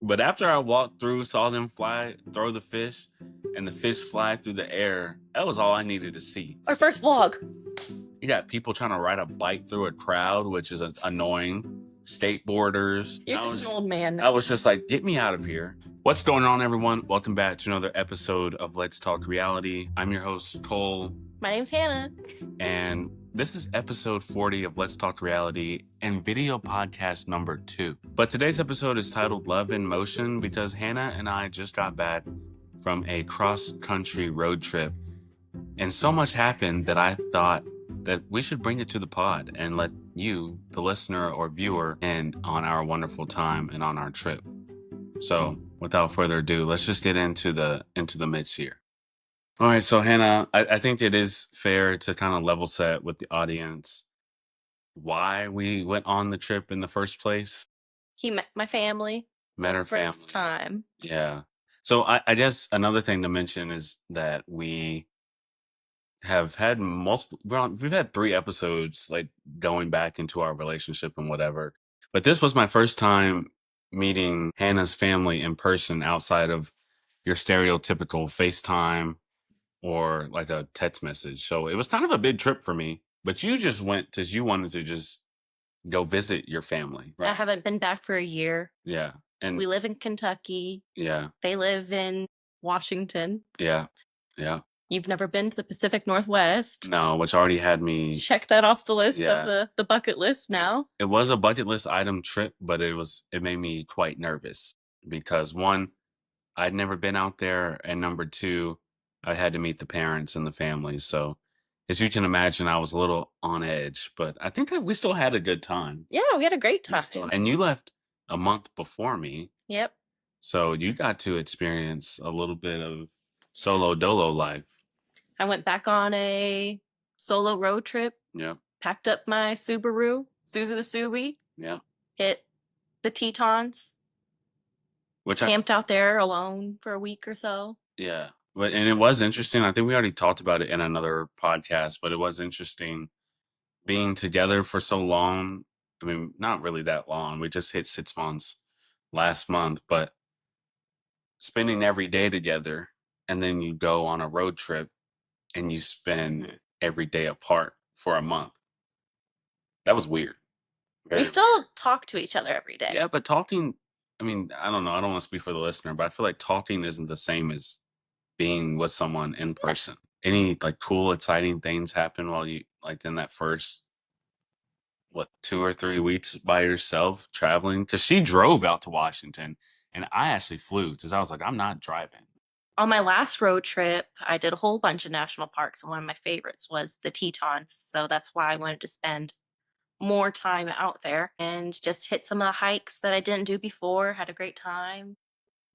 But after I walked through, saw them throw the fish, and the fish fly through the air, that was all I needed to see. Our first vlog. You got people trying to ride a bike through a crowd, which is annoying. Skateboarders. You're just an old man. I was just like, get me out of here. What's going on, everyone? Welcome back to another episode of Let's Talk Reality. I'm your host, Cole. My name's Hannah. And this is episode 40 of Let's Talk Reality and video podcast number 2. But today's episode is titled Love in Motion because Hannah and I just got back from a cross-country road trip. And so much happened that I thought that we should bring it to the pod and let you, the listener or viewer, in on our wonderful time and on our trip. So without further ado, let's just get into the midst here. All right, so Hannah, I think it is fair to kind of level set with the audience why we went on the trip in the first place. He met my family. Met her family. First time. Yeah. So I guess another thing to mention is that we have had we've had 3 episodes like going back into our relationship and whatever. But this was my first time meeting Hannah's family in person outside of your stereotypical FaceTime or like a text message. So it was kind of a big trip for me. But you just went because you wanted to just go visit your family. Right? I haven't been back for a year. Yeah. And we live in Kentucky. Yeah. They live in Washington. Yeah. Yeah. You've never been to the Pacific Northwest. No, which already had me... Check that off the list of the bucket list now. It was a bucket list item trip, but it made me quite nervous because 1, I'd never been out there, and number 2, I had to meet the parents and the family. So as you can imagine, I was a little on edge, but I think we still had a good time. Yeah, we had a great time. And you left a month before me. Yep. So you got to experience a little bit of solo dolo life. I went back on a solo road trip. Yeah. Packed up my Subaru, Susie the Subi. Yeah. Hit the Tetons. Camped out there alone for a week or so. Yeah. And it was interesting. I think we already talked about it in another podcast, but it was interesting being together for so long. I mean, not really that long. We just hit 6 months last month, but spending every day together, and then you go on a road trip and you spend every day apart for a month. That was weird. We still talk to each other every day. Yeah, but talking, I mean, I don't know. I don't want to speak for the listener, but I feel like talking isn't the same as being with someone in person. Any like cool, exciting things happen while you like in that first 2 or 3 weeks by yourself traveling? Because she drove out to Washington and I actually flew because I was like, I'm not driving. On my last road trip, I did a whole bunch of national parks, and one of my favorites was the Tetons. So that's why I wanted to spend more time out there and just hit some of the hikes that I didn't do before. Had a great time.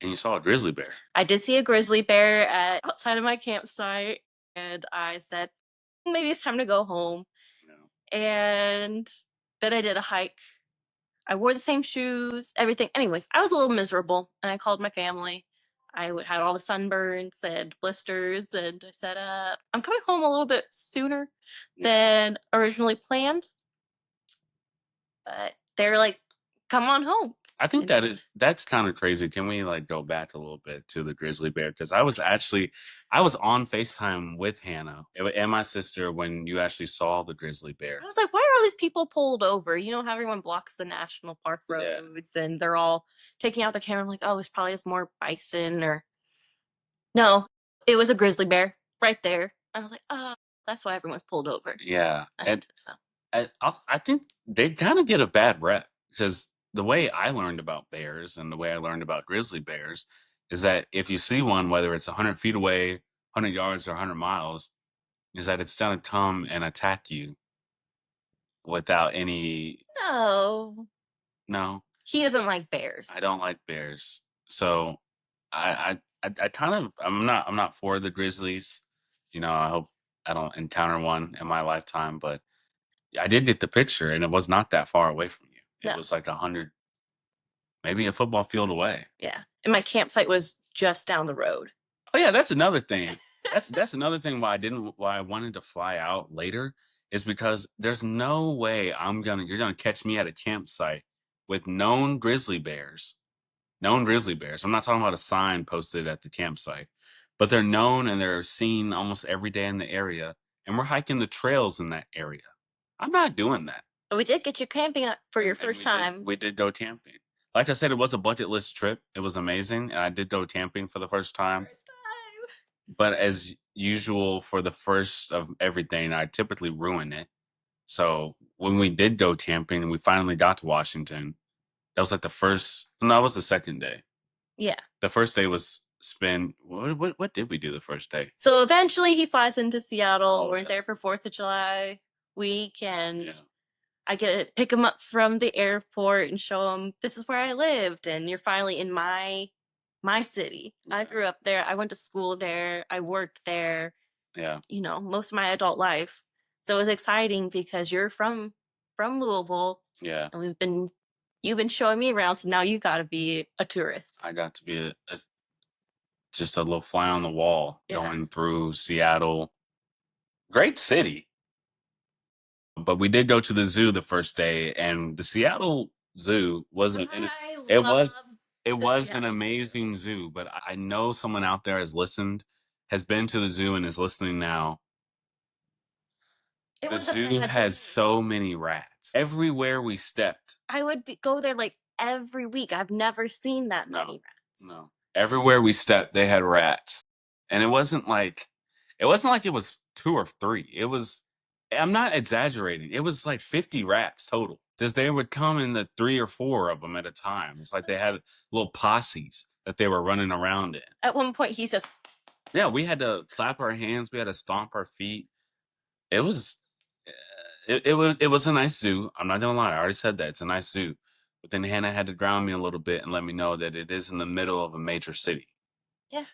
And you saw a grizzly bear. I did see a grizzly bear outside of my campsite, and I said, maybe it's time to go home. No. And then I did a hike. I wore the same shoes, everything. Anyways, I was a little miserable, and I called my family. I had all the sunburns and blisters, and I said, I'm coming home a little bit sooner than originally planned. But they were like, come on home. I think that's kind of crazy. Can we like go back a little bit to the grizzly bear? Because I was on FaceTime with Hannah and my sister when you actually saw the grizzly bear. I was like, why are all these people pulled over? You know how everyone blocks the national park roads and they're all taking out their camera. I'm like, oh, it's probably just more bison or... No, it was a grizzly bear right there. I was like, oh, that's why everyone's pulled over. Yeah. I think they kind of get a bad rep because the way I learned about bears and the way I learned about grizzly bears is that if you see one, whether it's 100 feet away, 100 yards, or 100 miles, is that it's going to come and attack you without any... No. He doesn't like bears. I don't like bears. So I I'm not for the grizzlies. You know, I hope I don't encounter one in my lifetime, but I did get the picture and it was not that far away from you. It was like 100, maybe a football field away. Yeah. And my campsite was just down the road. Oh yeah, that's another thing. That's another thing why I wanted to fly out later is because there's no way you're gonna catch me at a campsite with known grizzly bears known grizzly bears. I'm not talking about a sign posted at the campsite, but they're known and they're seen almost every day in the area. And we're hiking the trails in that area. I'm not doing that. But we did get you camping for your first time. We did go camping. Like I said, it was a bucket list trip. It was amazing. And I did go camping for the first time. But as usual, for the first of everything, I typically ruin it. So when we did go camping and we finally got to Washington, that was like the first. No, that was the second day. Yeah. The first day was spent. What did we do the first day? So eventually he flies into Seattle. We're there for 4th of July week, and I get to pick him up from the airport and show him this is where I lived, and you're finally in my city. Yeah. I grew up there. I went to school there. I worked there. Yeah. You know, most of my adult life. So it was exciting because you're from Louisville. Yeah. And you've been showing me around, so now you got to be a tourist. I got to be just a little fly on the wall going through Seattle. Great city. But we did go to the zoo the first day, and the Seattle Zoo wasn't. It was an amazing zoo. But I know someone out there has been to the zoo, and is listening now. The zoo has so many rats everywhere we stepped. I would go there like every week. I've never seen that many rats. No, everywhere we stepped, they had rats, and it wasn't like it was 2 or 3. It was. I'm not exaggerating. It was like 50 rats total. Just they would come in the 3 or 4 of them at a time. It's like they had little posses that they were running around in. At one point, he's just. Yeah, we had to clap our hands. We had to stomp our feet. It was. It was a nice zoo. I'm not gonna lie. I already said that it's a nice zoo. But then Hannah had to ground me a little bit and let me know that it is in the middle of a major city. Yeah.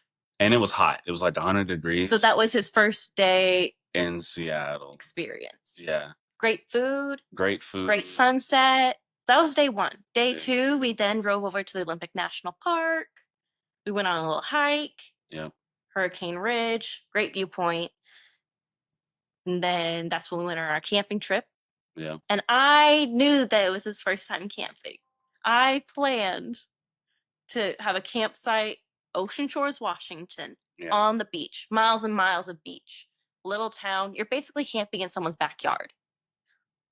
And it was hot. It was like 100 degrees. So that was his first day in Seattle. Experience. Yeah. Great food. Great food. Great sunset. That was day 1. Day 2, we then drove over to the Olympic National Park. We went on a little hike. Yeah. Hurricane Ridge. Great viewpoint. And then that's when we went on our camping trip. Yeah. And I knew that it was his first time camping. I planned to have a campsite, Ocean Shores, Washington, on the beach, miles and miles of beach, little town. You're basically camping in someone's backyard.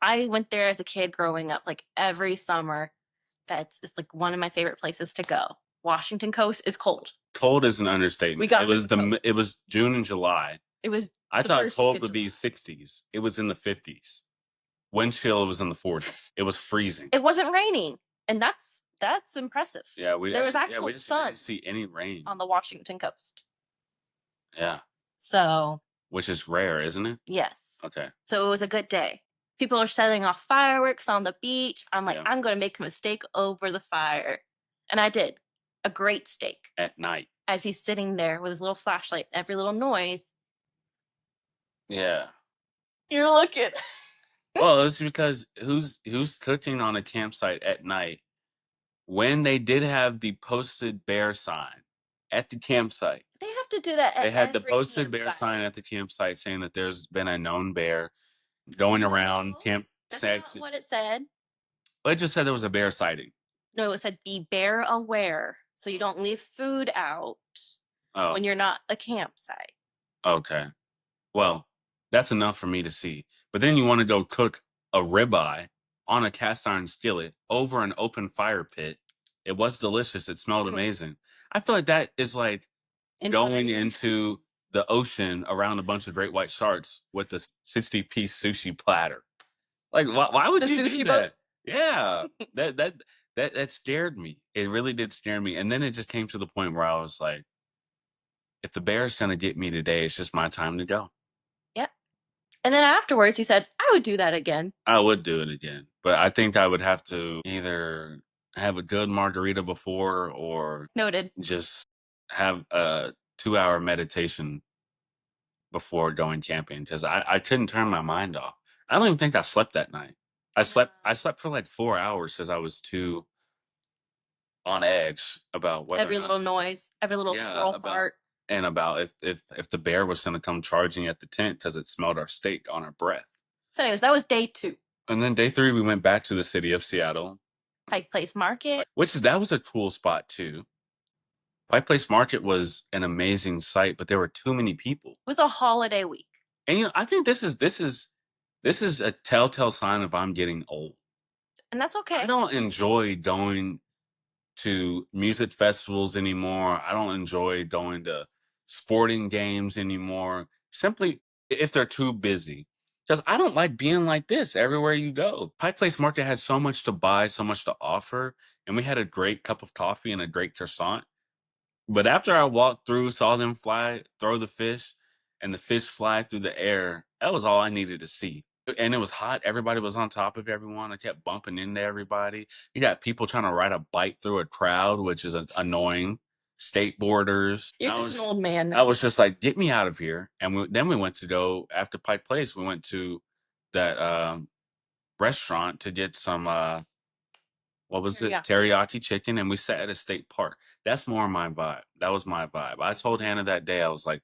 I went there as a kid growing up, like every summer. It's like one of my favorite places to go. Washington coast is cold. Cold is an understatement. It was June and July. I thought cold would be 60s. It was in the 50s. Wind chill was in the 40s. It was freezing. It wasn't raining, and that's impressive. Yeah, there was actual sun. Didn't see any rain on the Washington coast. Yeah. So. Which is rare, isn't it? Yes. Okay. So it was a good day. People are setting off fireworks on the beach. I'm like, I'm going to make a mistake over the fire. And I did. A great steak. At night. As he's sitting there with his little flashlight, every little noise. Yeah. You're looking. Well, it's because who's cooking on a campsite at night when they did have the posted bear sign at the campsite? They have to do that at They had the posted campsite. Bear sign at the campsite saying that there's been a known bear going around camp. That's not what it said. But it just said there was a bear sighting. No, it said be bear aware, so you don't leave food out when you're not a campsite. Okay. Well, that's enough for me to see. But then you want to go cook a ribeye on a cast iron skillet over an open fire pit. It was delicious. It smelled amazing. I feel like that is like going into the ocean around a bunch of great white sharks with a 60-piece sushi platter. Like, why would you do that? Yeah, that scared me. It really did scare me. And then it just came to the point where I was like, if the bear's gonna get me today, it's just my time to go. Yep. And then afterwards, he said, I would do that again. I would do it again. But I think I would have to either have a good margarita before or noted. Just have a 2-hour meditation before going camping because I couldn't turn my mind off. I don't even think I slept that night. I slept for like 4 hours because I was too on edge about what every little noise, every little squirrel fart, and about if the bear was going to come charging at the tent because it smelled our steak on our breath. So anyways, that was day 2. And then day 3, we went back to the city of Seattle. Pike Place Market. That was a cool spot too. Pike Place Market was an amazing site, but there were too many people. It was a holiday week. And I think this is a telltale sign of I'm getting old. And that's okay. I don't enjoy going to music festivals anymore. I don't enjoy going to sporting games anymore. Simply if they're too busy. Because I don't like being like this everywhere you go. Pike Place Market had so much to buy, so much to offer, and we had a great cup of coffee and a great croissant. But after I walked through, saw them throw the fish, and the fish fly through the air, that was all I needed to see. And it was hot. Everybody was on top of everyone. I kept bumping into everybody. You got people trying to ride a bike through a crowd, which is annoying. Skateboarders. You're just an old man. I was just like, get me out of here. And then we went to go, after Pike Place, we went to that restaurant to get some what was it? Teriyaki chicken, and we sat at a state park. That's more my vibe. That was my vibe. I told Hannah that day, I was like,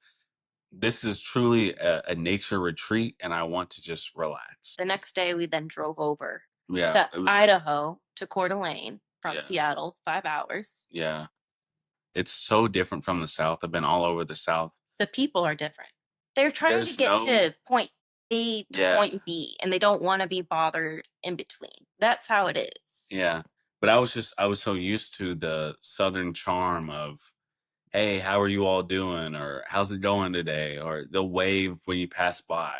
this is truly a nature retreat, and I want to just relax. The next day, we then drove over to Idaho, to Coeur d'Alene from Seattle, 5 hours. Yeah. It's so different from the South. I've been all over the South. The people are different. They're trying to get to point A to point B, and they don't want to be bothered in between. That's how it is. Yeah. But I was so used to the Southern charm of, hey, how are you all doing? Or how's it going today? Or the wave when you pass by.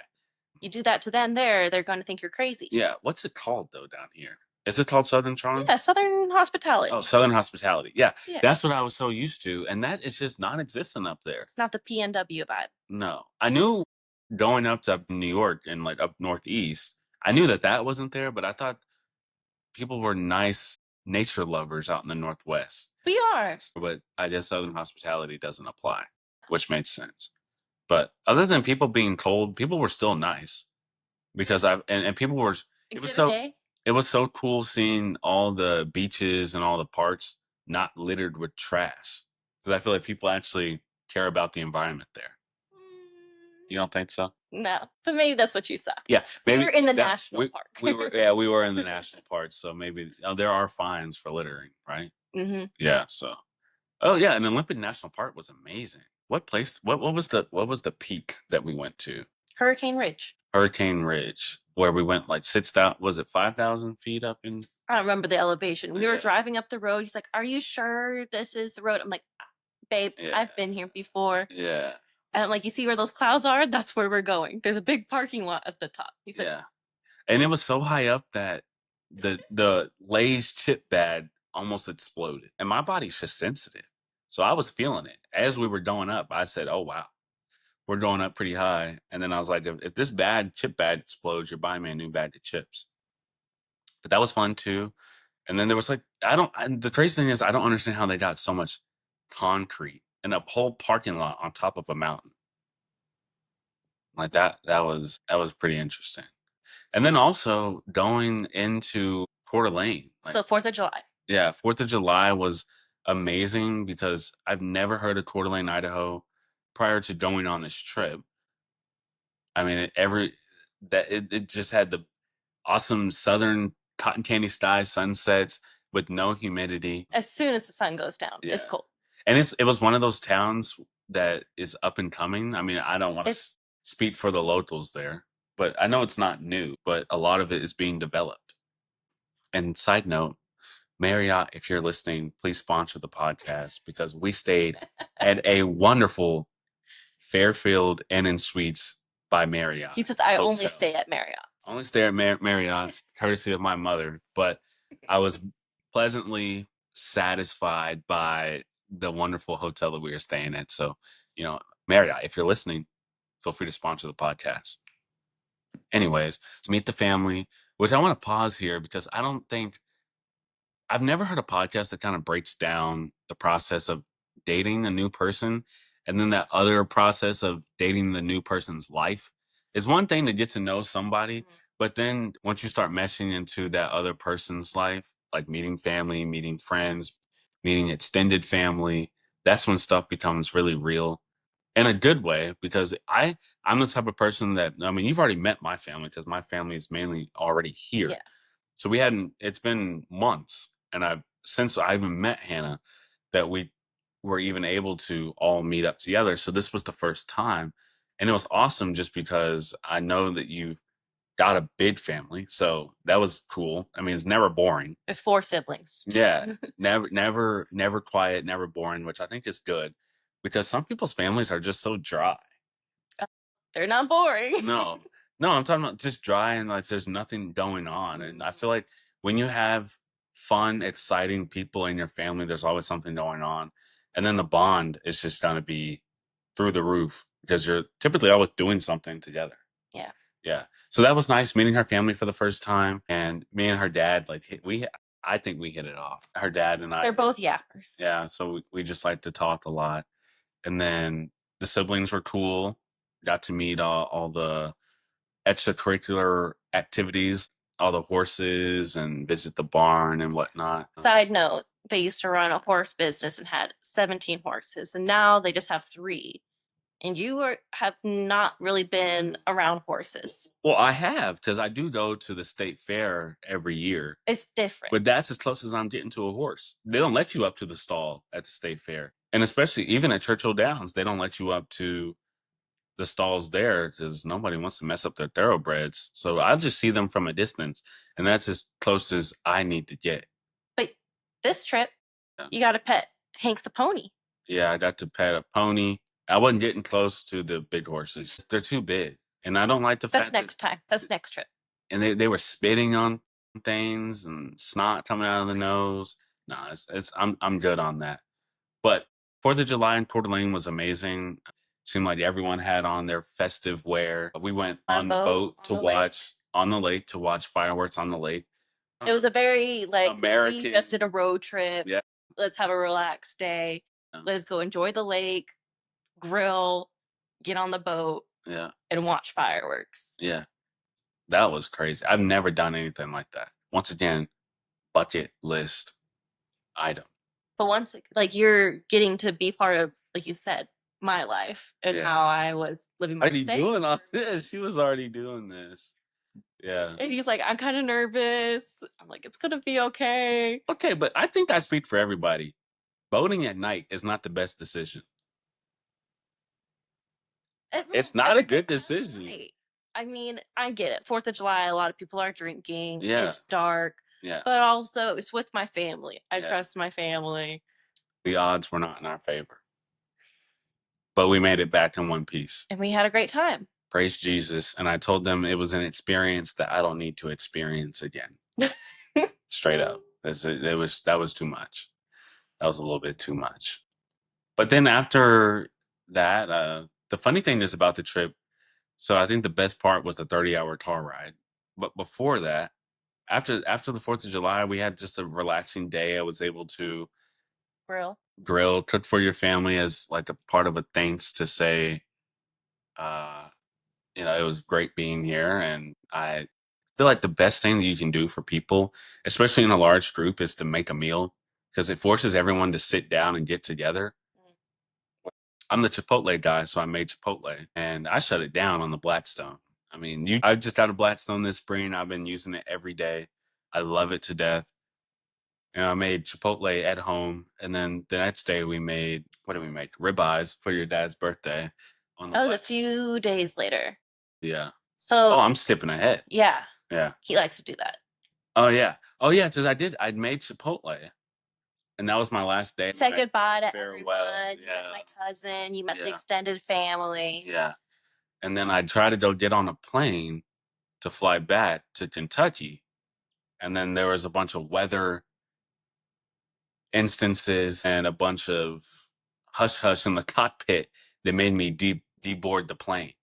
You do that to them there, they're going to think you're crazy. Yeah. What's it called, though, down here? Is it called Southern charm? Yeah, Southern hospitality. Oh, Southern hospitality. Yeah. That's what I was so used to. And that is just non-existent up there. It's not the PNW vibe. No. I knew going up to New York and like up Northeast, I knew that wasn't there, but I thought people were nice nature lovers out in the Northwest. We are. But I guess Southern hospitality doesn't apply, which made sense. But other than people being cold, people were still nice because and people were, it was so cool seeing all the beaches and all the parks not littered with trash. Because I feel like people actually care about the environment there. You don't think so? No, but maybe that's what you saw. Yeah, maybe we were in the national park. we were in the national park, so maybe there are fines for littering, right? Mm-hmm. Yeah. So, oh yeah, and Olympic National Park was amazing. What place? What was the peak that we went to? Hurricane Ridge. Hurricane Ridge, where we went like 6,000. Was it 5,000 feet up in? I don't remember the elevation. We were driving up the road. He's like, "Are you sure this is the road?" I'm like, "Babe, I've been here before." Yeah. And I'm like, "You see where those clouds are? That's where we're going. There's a big parking lot at the top." He said, "Yeah," and it was so high up that the Lay's chip bag almost exploded, and my body's just sensitive, so I was feeling it as we were going up. I said, "Oh wow, we're going up pretty high," and then I was like, "If this chip bag explodes, you're buying me a new bag of chips." But that was fun too. And then there was like, the crazy thing is, I don't understand how they got so much concrete and a whole parking lot on top of a mountain. Like that was pretty interesting. And then also going into Coeur d'Alene. So 4th of July. Yeah, 4th of July was amazing because I've never heard of Coeur d'Alene, Idaho prior to going on this trip. I mean, it just had the awesome southern cotton candy sky sunsets with no humidity. As soon as the sun goes down, it's cold. And it was one of those towns that is up and coming. I mean, I don't want to speak for the locals there, but I know it's not new, but a lot of it is being developed. And side note, Marriott, if you're listening, please sponsor the podcast because we stayed at a wonderful Fairfield Inn & Suites by Marriott. He says, I only stay at Marriott's. Only stay at Marriott's, courtesy of my mother. But I was pleasantly satisfied by the wonderful hotel that we were staying at. So, Marriott, if you're listening, feel free to sponsor the podcast. Anyways, to meet the family, which I want to pause here because I've never heard a podcast that kind of breaks down the process of dating a new person and then that other process of dating the new person's life. It's one thing to get to know somebody, but then once you start meshing into that other person's life, like meeting family, meeting friends, meeting extended family, that's when stuff becomes really real in a good way because I'm the type of person that, I mean, you've already met my family because my family is mainly already here. Yeah. So it's been months. And since I even met Hannah, that we were even able to all meet up together. So this was the first time. And it was awesome just because I know that you've got a big family. So that was cool. I mean, it's never boring. There's 4 siblings. Yeah. Never quiet, never boring, which I think is good because some people's families are just so dry. They're not boring. No, no, I'm talking about just dry and like there's nothing going on. And I feel like when you have fun, exciting people in your family, there's always something going on. And then the bond is just going to be through the roof because you're typically always doing something together. Yeah. Yeah. So that was nice meeting her family for the first time. And me and her dad, like, I think we hit it off. Her dad and I. They're both yappers. Yeah. So we just like to talk a lot. And then the siblings were cool. Got to meet all the extracurricular activities, all the horses and visit the barn and whatnot. Side note, they used to run a horse business and had 17 horses, and now they just have 3. And have not really been around horses. Well, I have because I do go to the state fair every year. It's different. But that's as close as I'm getting to a horse. They don't let you up to the stall at the state fair. And especially even at Churchill Downs, they don't let you up to the stalls there because nobody wants to mess up their thoroughbreds. So I just see them from a distance, and that's as close as I need to get. But this trip, you got to pet Hank the pony. Yeah, I got to pet a pony. I wasn't getting close to the big horses. They're too big. And I don't like the That's fact next time. That's next trip. And they were spitting on things and snot coming out of the nose. Nah, I'm good on that. But 4th of July in Coeur d'Alene was amazing. Seemed like everyone had on their festive wear. We went on the boat to watch on the lake to watch fireworks on the lake. It was a very like American. We just did a road trip. Yeah. Let's have a relaxed day. Let's go enjoy the lake, grill, get on the boat, and watch fireworks. Yeah. That was crazy. I've never done anything like that. Once again, bucket list item. But once like you're getting to be part of, like you said, my life and how I was living my life. Doing all this. She was already doing this. Yeah. And he's like, I'm kind of nervous. I'm like, it's gonna be okay. Okay, but I think I speak for everybody. Boating at night is not the best decision. It's not a good decision. Right. I mean, I get it. 4th of July, a lot of people are drinking. Yeah. It's dark. Yeah. But also, it's with my family. I trust my family. The odds were not in our favor. But we made it back in one piece. And we had a great time. Praise Jesus. And I told them it was an experience that I don't need to experience again. Straight up. That was too much. That was a little bit too much. But then after that, the funny thing is about the trip, so I think the best part was the 30-hour car ride. But before that, after the 4th of July, we had just a relaxing day. I was able to grill, cook for your family as like a part of a thanks to say, it was great being here. And I feel like the best thing that you can do for people, especially in a large group, is to make a meal because it forces everyone to sit down and get together. I'm the Chipotle guy, so I made Chipotle and I shut it down on the Blackstone. I mean, I just got a Blackstone this spring. I've been using it every day. I love it to death. And I made Chipotle at home. And then the next day we made, what did we make? Ribeyes for your dad's birthday. That was a few days later. Yeah. So. Oh, I'm skipping ahead. Yeah. Yeah. He likes to do that. Oh, yeah. Oh, yeah. Because I'd made Chipotle. And that was my last day. Said goodbye to farewell. Everyone. You met my cousin. You met the extended family. Yeah. And then I tried to go get on a plane to fly back to Kentucky. And then there was a bunch of weather instances and a bunch of hush hush in the cockpit that made me deboard the plane.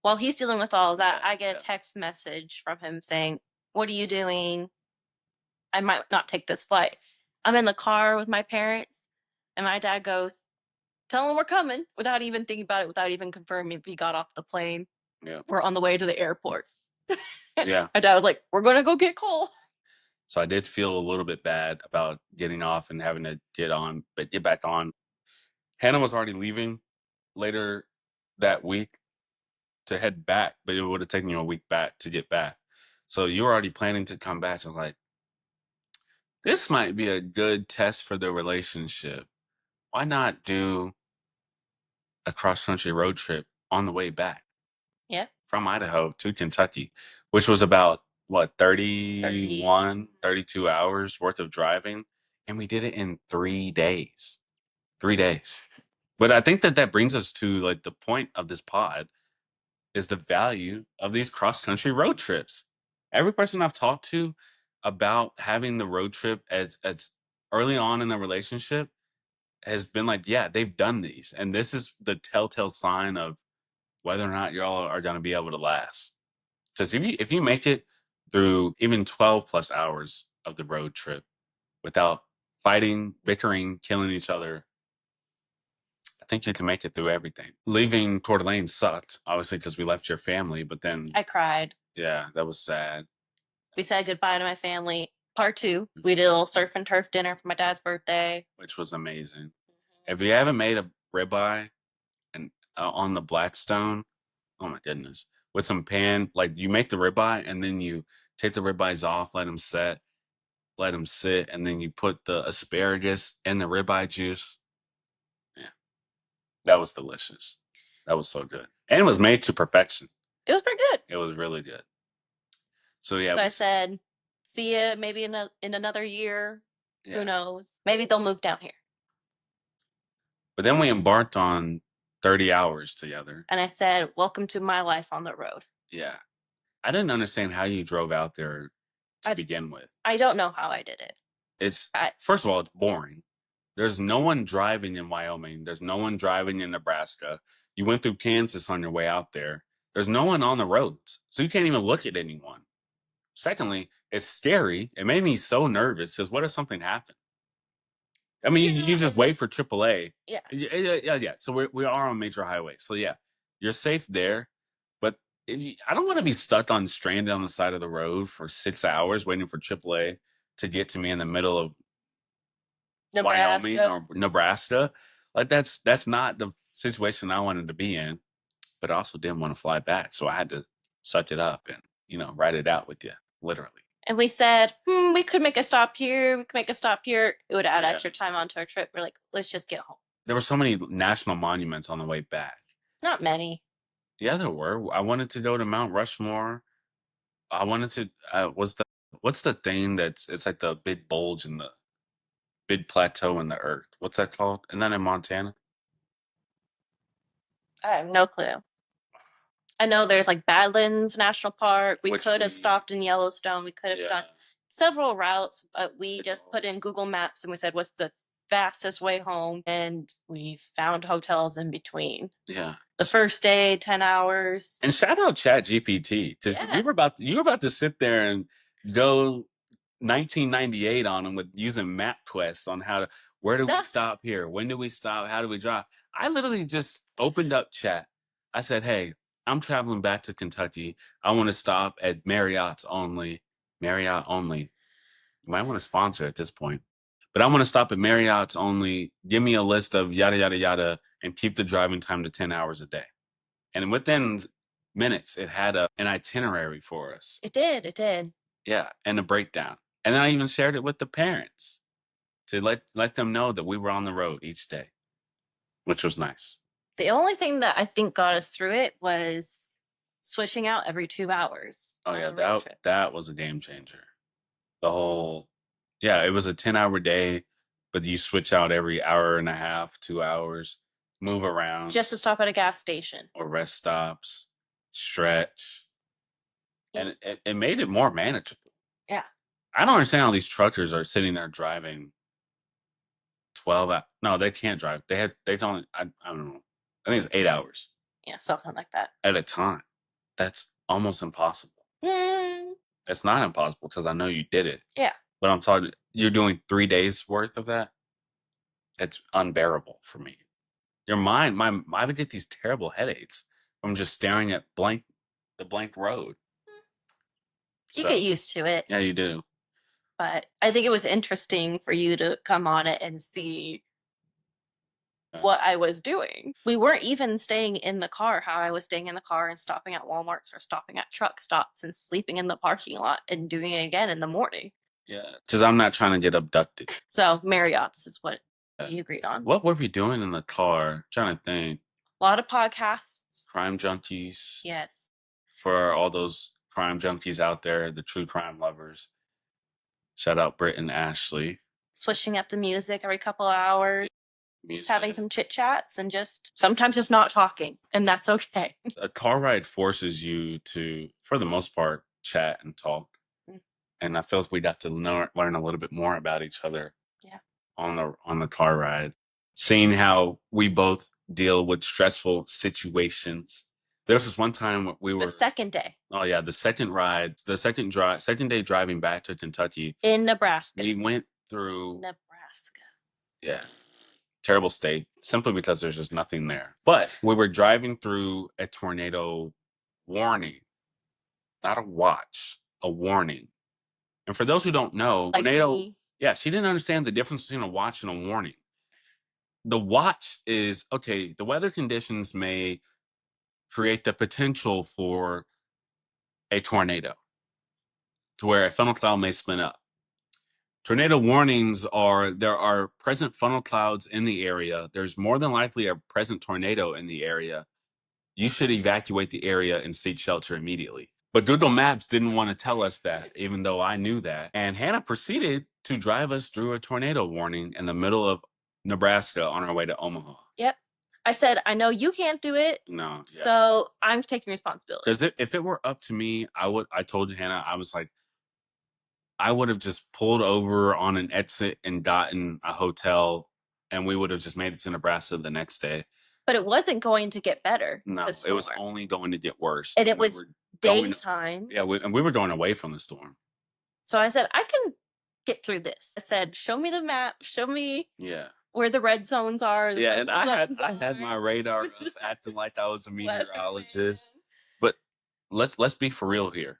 While he's dealing with all of that, I get a text message from him saying, "What are you doing? I might not take this flight." I'm in the car with my parents, and my dad goes, "Tell him we're coming," without even thinking about it, without even confirming if he got off the plane. Yeah. We're on the way to the airport. Yeah. My dad was like, "We're going to go get Cole." So I did feel a little bit bad about getting off and having to get back on. Hannah was already leaving later that week to head back, but it would have taken you a week back to get back. So you were already planning to come back. I'm like, This might be a good test for the relationship. Why not do a cross country road trip on the way back Yeah. from Idaho to Kentucky, which was about what, 30. 31, 32 hours worth of driving. And we did it in 3 days. 3 days. But I think that that brings us to like the point of this pod is the value of these cross country road trips. Every person I've talked to about having the road trip as early on in the relationship has been like, yeah, they've done these. And this is the telltale sign of whether or not y'all are going to be able to last. Because if you make it through even 12 plus hours of the road trip without fighting, bickering, killing each other, I think you can make it through everything. Leaving Coeur d'Alene sucked, obviously, because we left your family. But then, I cried. yeah, that was sad. We said goodbye to my family. Part two, we did a little surf and turf dinner for my dad's birthday. Which was amazing. If you haven't made a ribeye and on the Blackstone, oh my goodness, with some pan, like you make the ribeye and then you take the ribeyes off, let them set, let them sit, and then you put the asparagus in the ribeye juice. Yeah, that was delicious. That was so good, and it was made to perfection. It was pretty good. It was really good. So yeah, So I said, see ya maybe in another year. yeah. Who knows? Maybe they'll move down here. But then we embarked on 30 hours together. And I said, welcome to my life on the road. Yeah. I didn't understand how you drove out there to begin with. I don't know how I did it. First of all, it's boring. There's no one driving in Wyoming. There's no one driving in Nebraska. You went through Kansas on your way out there. There's no one on the roads. So you can't even look at anyone. Secondly, it's scary. It made me so nervous because what if something happened? I mean, you just wait for AAA. Yeah. Yeah. So we are on major highway. So yeah, you're safe there. But I don't want to be stuck on stranded on the side of the road for 6 hours waiting for AAA to get to me in the middle of Wyoming or Nebraska. Like that's not the situation I wanted to be in, but I also didn't want to fly back. So I had to suck it up and, ride it out with you, literally. And we said, we could make a stop here. We could make a stop here. It would add extra time onto our trip. We're like, let's just get home. There were so many national monuments on the way back. Not many. Yeah, there were. I wanted to go to Mount Rushmore. I wanted to. What's the thing it's like the big bulge in the big plateau in the earth? What's that called? Isn't that in Montana? I have no clue. I know there's like Badlands National Park. We could have stopped in Yellowstone. We could have done several routes, but we just put in Google Maps and we said, what's the fastest way home? And we found hotels in between. Yeah. The first day, 10 hours. And shout out Chat GPT because you were about to sit there and go 1998 on them with using MapQuest on where do we stop here? When do we stop? How do we drive? I literally just opened up Chat. I said, hey, I'm traveling back to Kentucky. I want to stop at Marriott's only. Marriott only. You might want to sponsor at this point. But I want to stop at Marriott's only. Give me a list of yada, yada, yada, and keep the driving time to 10 hours a day. And within minutes, it had an itinerary for us. It did. Yeah, and a breakdown. And then I even shared it with the parents to let them know that we were on the road each day, which was nice. The only thing that I think got us through it was switching out every 2 hours. Oh yeah, that was a game changer. It was a 10-hour day, but you switch out every hour and a half, 2 hours, move around. Just to stop at a gas station. Or rest stops, stretch. And it made it more manageable. Yeah. I don't understand how these truckers are sitting there driving 12 hours. No, they can't drive. They only, I don't know. I think it's 8 hours. Yeah, something like that. At a time. That's almost impossible. It's not impossible because I know you did it. Yeah. But I'm talking, you're doing 3 days worth of that? It's unbearable for me. Your mind, I would get these terrible headaches from just staring at the blank road. You get used to it. Yeah, you do. But I think it was interesting for you to come on it and see what I was doing. We weren't even staying in the car how I was staying in the car and stopping at Walmarts or stopping at truck stops and sleeping in the parking lot and doing it again in the morning. Yeah, because I'm not trying to get abducted. So Marriott's is what we agreed on. What were we doing in the car? Trying to think. A lot of podcasts. Crime junkies. Yes. For all those crime junkies out there, the true crime lovers. Shout out Britt and Ashley. Switching up the music every couple of hours. Music. Just having some chit chats and just sometimes just not talking, and that's okay. A car ride forces you to, for the most part, chat and talk. And I feel like we got to learn a little bit more about each other. Yeah. On the car ride, seeing how we both deal with stressful situations. There was one time we were The second day. Oh yeah, the second ride, the second day driving back to Kentucky in Nebraska. We went through Nebraska. Yeah. Terrible state, simply because there's just nothing there. But we were driving through a tornado warning, not a watch, a warning. And for those who don't know, Like tornado, me. yeah, she didn't understand the difference between a watch and a warning. The watch is, okay, the weather conditions may create the potential for a tornado to where a funnel cloud may spin up. Tornado warnings are there are present funnel clouds in the area. There's more than likely a present tornado in the area. You should evacuate the area and seek shelter immediately. But Google Maps didn't want to tell us that, even though I knew that. And Hannah proceeded to drive us through a tornado warning in the middle of Nebraska on our way to Omaha. Yep. I said, I know you can't do it. No. Yeah. So I'm taking responsibility. Because if it were up to me, I told Hannah, I was like, I would have just pulled over on an exit and gotten a hotel, and we would have just made it to Nebraska the next day. But it wasn't going to get better. No, it was only going to get worse. And it was daytime. Yeah, and we were going away from the storm. So I said, I can get through this. I said, show me the map. Show me where the red zones are. Yeah, and I had my radar acting like I was a meteorologist. But let's be for real here.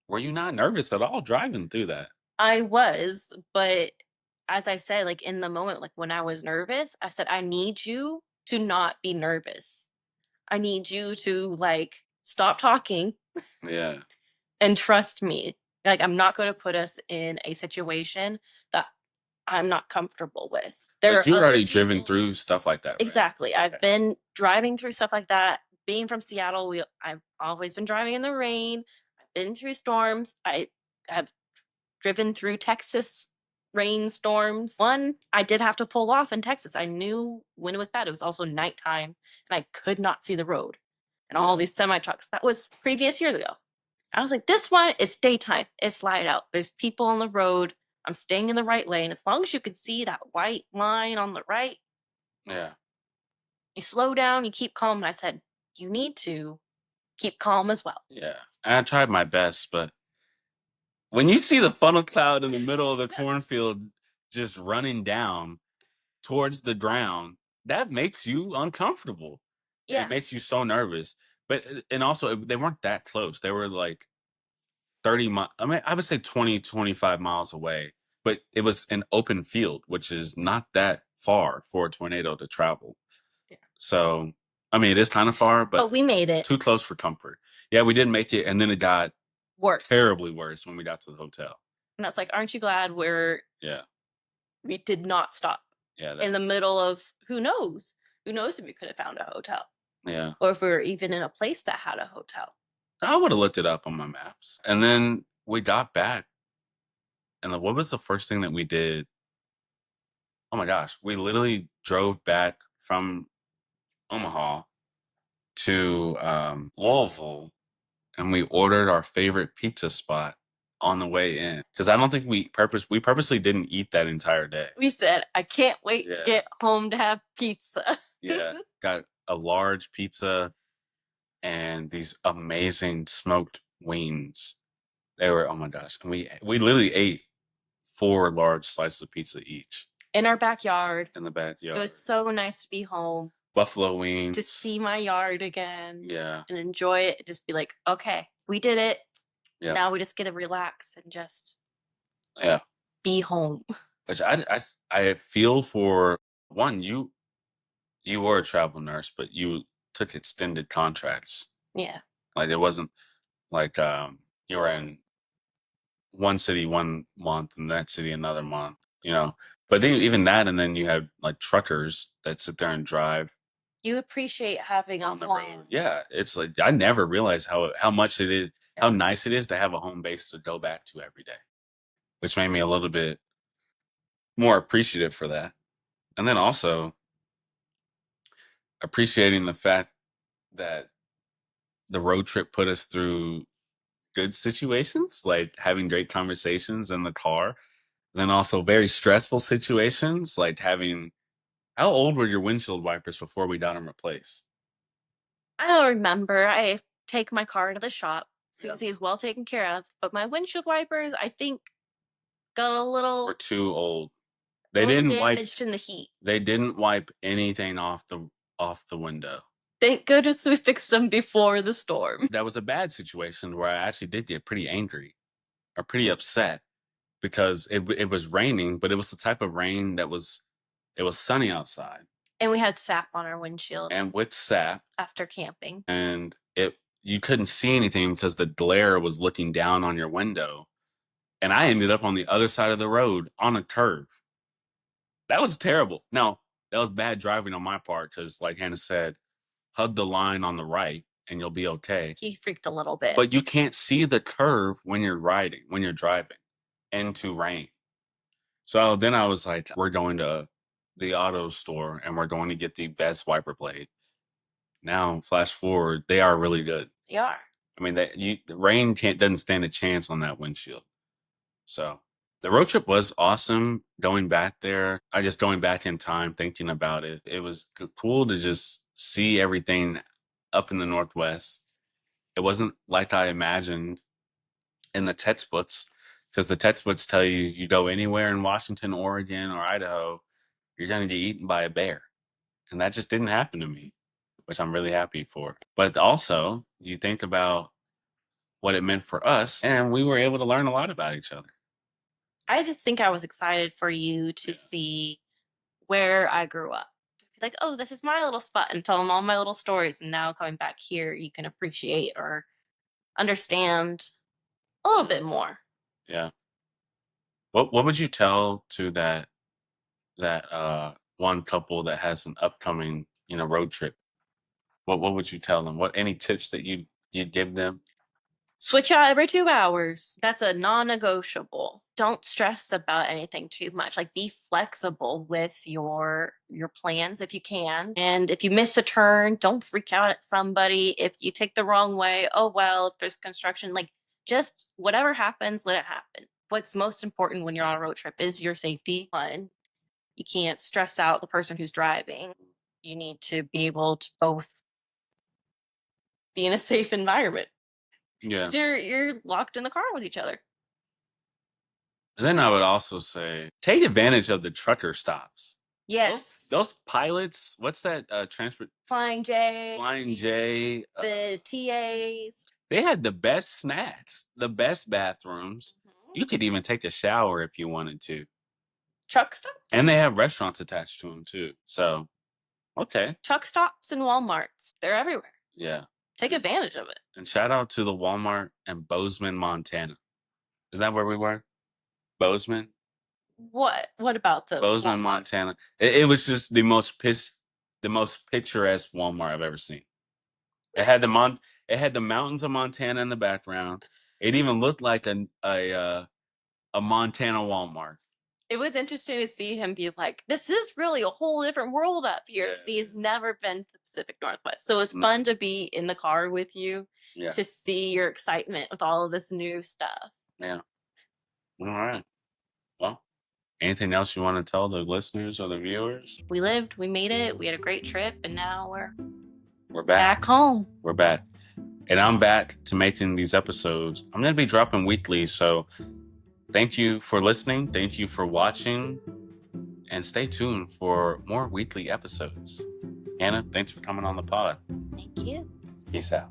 Were you not nervous at all driving through that? I was, but as I said, like in the moment, like when I was nervous, I said, I need you to not be nervous. I need you to like stop talking. Yeah. And trust me. Like I'm not going to put us in a situation that I'm not comfortable with. But you've already driven through stuff like that, right? Exactly. I've been driving through stuff like that. Being from Seattle, I've always been driving in the rain. I've been through storms. I have driven through Texas rainstorms. One, I did have to pull off in Texas. I knew when it was bad. It was also nighttime, and I could not see the road. And all these semi trucks. That was previous years ago. I was like, this one, it's daytime. It's light out. There's people on the road. I'm staying in the right lane. As long as you can see that white line on the right. Yeah. You slow down, you keep calm. And I said, you need to keep calm as well. Yeah. And I tried my best, but when you see the funnel cloud in the middle of the cornfield just running down towards the ground, that makes you uncomfortable. Yeah. It makes you so nervous. But, and also, they weren't that close. They were like 30 miles. I mean, I would say 20, 25 miles away. But it was an open field, which is not that far for a tornado to travel. Yeah. So, I mean, it is kind of far, but we made it. Too close for comfort. Yeah, we did make it, and then it got worse, terribly worse when we got to the hotel. And I was like, aren't you glad we did not stop in the middle of who knows if we could have found a hotel. Yeah. Or if we were even in a place that had a hotel. I would have looked it up on my maps. And then we got back. And what was the first thing that we did? Oh my gosh. We literally drove back from Omaha to Louisville, and we ordered our favorite pizza spot on the way in. Because I don't think we purposely didn't eat that entire day. We said, I can't wait to get home to have pizza. Yeah. Got a large pizza and these amazing smoked wings. They were, oh my gosh. And we literally ate 4 large slices of pizza each. In our backyard. In the backyard. It was so nice to be home. Buffalo wings. To see my yard again. Yeah. And enjoy it. Just be like, okay, we did it. Yeah. Now we just get to relax and just be home. Which I feel for one, you were a travel nurse, but you took extended contracts. Yeah. Like it wasn't like you were in one city one month and that city another month, you know. But then even that, and then you have like truckers that sit there and drive You appreciate having a on the home. road. Yeah, it's like I never realized how much it is, how nice it is to have a home base to go back to every day, which made me a little bit more appreciative for that. And then also appreciating the fact that the road trip put us through good situations, like having great conversations in the car. Then also very stressful situations, like having. How old were your windshield wipers before we got them replaced? I don't remember. I take my car to the shop. Yeah. Susie is well taken care of, but my windshield wipers, I think, got a little Were too old. a They little didn't wipe. damaged in the heat. They didn't wipe anything off the window. Thank goodness we fixed them before the storm. That was a bad situation where I actually did get pretty angry or pretty upset because it was raining, but it was the type of rain that was it was sunny outside And we had sap on our windshield and with sap, after camping. and you couldn't see anything because the glare was looking down on your window. And I ended up on the other side of the road on a curve. That was terrible. No, that was bad driving on my part because, like Hannah said, hug the line on the right and you'll be okay. He freaked a little bit. But you can't see the curve when you're driving into rain. So then I was like, we're going to the auto store and we're going to get the best wiper blade. Now, flash forward, they are really good. They are. I mean, the rain doesn't stand a chance on that windshield. So the road trip was awesome. Going back there, going back in time, thinking about it. It was cool to just see everything up in the Northwest. It wasn't like I imagined in the textbooks, because the textbooks tell you you go anywhere in Washington, Oregon, or Idaho, you're going to get eaten by a bear. And that just didn't happen to me, which I'm really happy for. But also, you think about what it meant for us, and we were able to learn a lot about each other. I just think I was excited for you to see where I grew up. Like, oh, this is my little spot, and tell them all my little stories. And now coming back here, you can appreciate or understand a little bit more. Yeah. What would you tell to that one couple that has an upcoming, road trip? What would you tell them? Any tips that you'd give them? Switch out every 2 hours. That's a non-negotiable. Don't stress about anything too much. Like, be flexible with your plans if you can. And if you miss a turn, don't freak out at somebody. If you take the wrong way, oh well, if there's construction, like, just whatever happens, let it happen. What's most important when you're on a road trip is your safety. One, you can't stress out the person who's driving. You need to be able to both be in a safe environment. Yeah. You're locked in the car with each other. And then I would also say, take advantage of the trucker stops. Yes. Those pilots, what's that transport? Flying J. The TAs. They had the best snacks, the best bathrooms. Mm-hmm. You could even take a shower if you wanted to. Truck stops? And they have restaurants attached to them too. So, okay. Truck stops and Walmarts. They're everywhere. Yeah. Take advantage of it. And shout out to the Walmart in Bozeman, Montana. Is that where we were? Bozeman? What about the Bozeman, Walmart? Montana? It was just the most picturesque Walmart I've ever seen. It had the mountains of Montana in the background. It even looked like a Montana Walmart. It was interesting to see him be like, this is really a whole different world up here, because he's never been to the Pacific Northwest. So it was fun to be in the car with you, to see your excitement with all of this new stuff. Yeah. All right. Well, anything else you want to tell the listeners or the viewers? We lived, we made it, we had a great trip, and now we're back home. We're back. And I'm back to making these episodes. I'm going to be dropping weekly, so thank you for listening. Thank you for watching. And stay tuned for more weekly episodes. Hannah, thanks for coming on the pod. Thank you. Peace out.